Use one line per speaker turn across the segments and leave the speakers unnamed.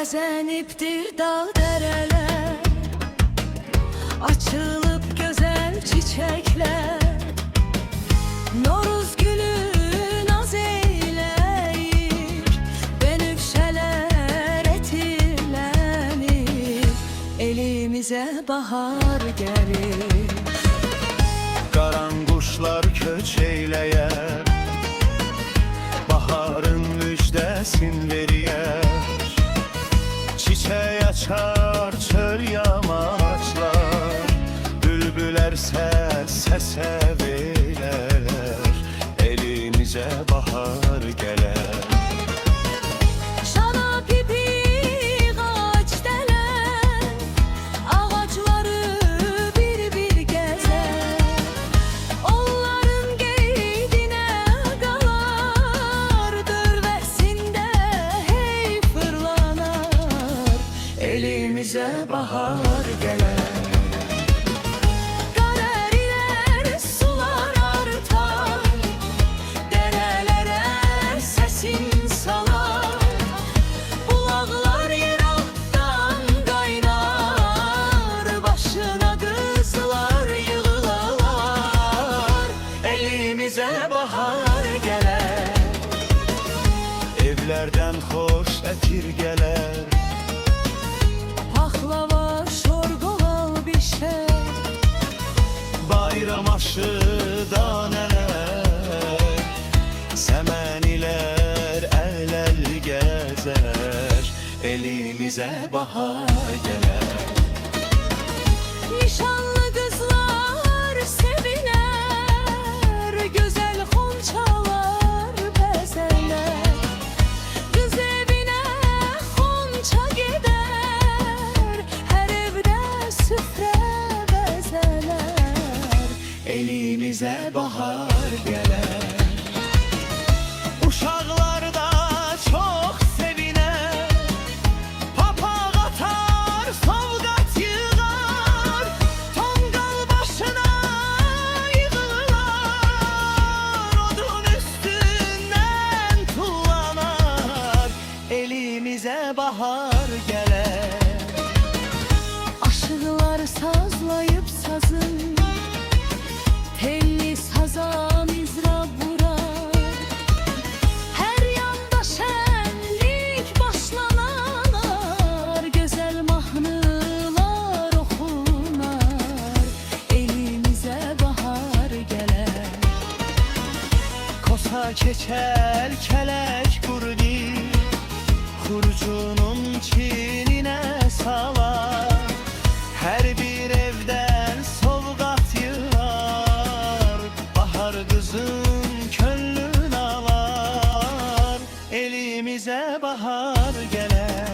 Bezenipdir dağ dereler, açılıp güzel çiçekler. Noruz gülü naz eyleyir, benüfşeler etirlenir. Elimize bahar gelir.
Qaranguşlar köç eyləyer, baharın müjdəsin veriyər. Çiçək açar çöl yamaçlar, bülbülər səsə verər. Elimizə bahar gələr.
Şana pipi ağac deler, ağaçları bir gezer. Onların qeydinə qalar, dörvəsində hey fırlanar. Elimizə bahar gələr.
Elimize bahar gələr. Evlərdən xoş ətir gələr.
Paxlava, şorqoval bişər.
Bayram aşı danələr, səmənilər əl-əl gəzər. Elimizə bahar gələr.
Nişanlı qızlar sevilər, gözəl xonçalar bəzərlər. Qız evinə xonça gedər, hər evdə süfrə bəzərlər.
Elimizə bahar gələr. Uşaqlar da çox sevinər, papaq atar, sovqat yığar. Tonqal başına yığılar, odun üstündən tullanar. Elimizə bahar gələr.
Aşıqlar sazlayıb sazın, telli sazan izrab vurar. Hər yanda şənlik başlanar, gözəl mahnılar oxunar. Elimizə bahar gələr.
Kosa keçər kələk qurdi, xurucunun çininə salar. Hər bir evdən sovqat yığar, bahar qızın könlün alar. Elimizə bahar gələr.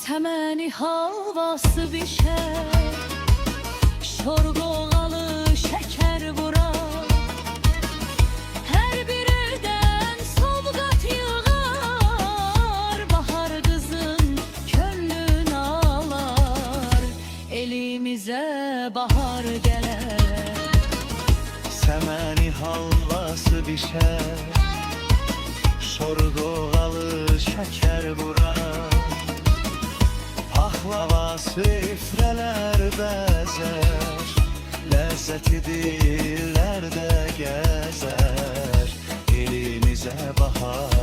Səməni halvası bişər, şorqoğalı şəkər vurar. Hər bir evdən sovqat yığar, bahar qızın könlün alar. Elimizə bahar gələr.
Səməni halvası bişər, şorqoğalı şəkər vurar. Paxlava süfrələr bəzər, ləzzəti dillərdə gəzər. Elimizə bahar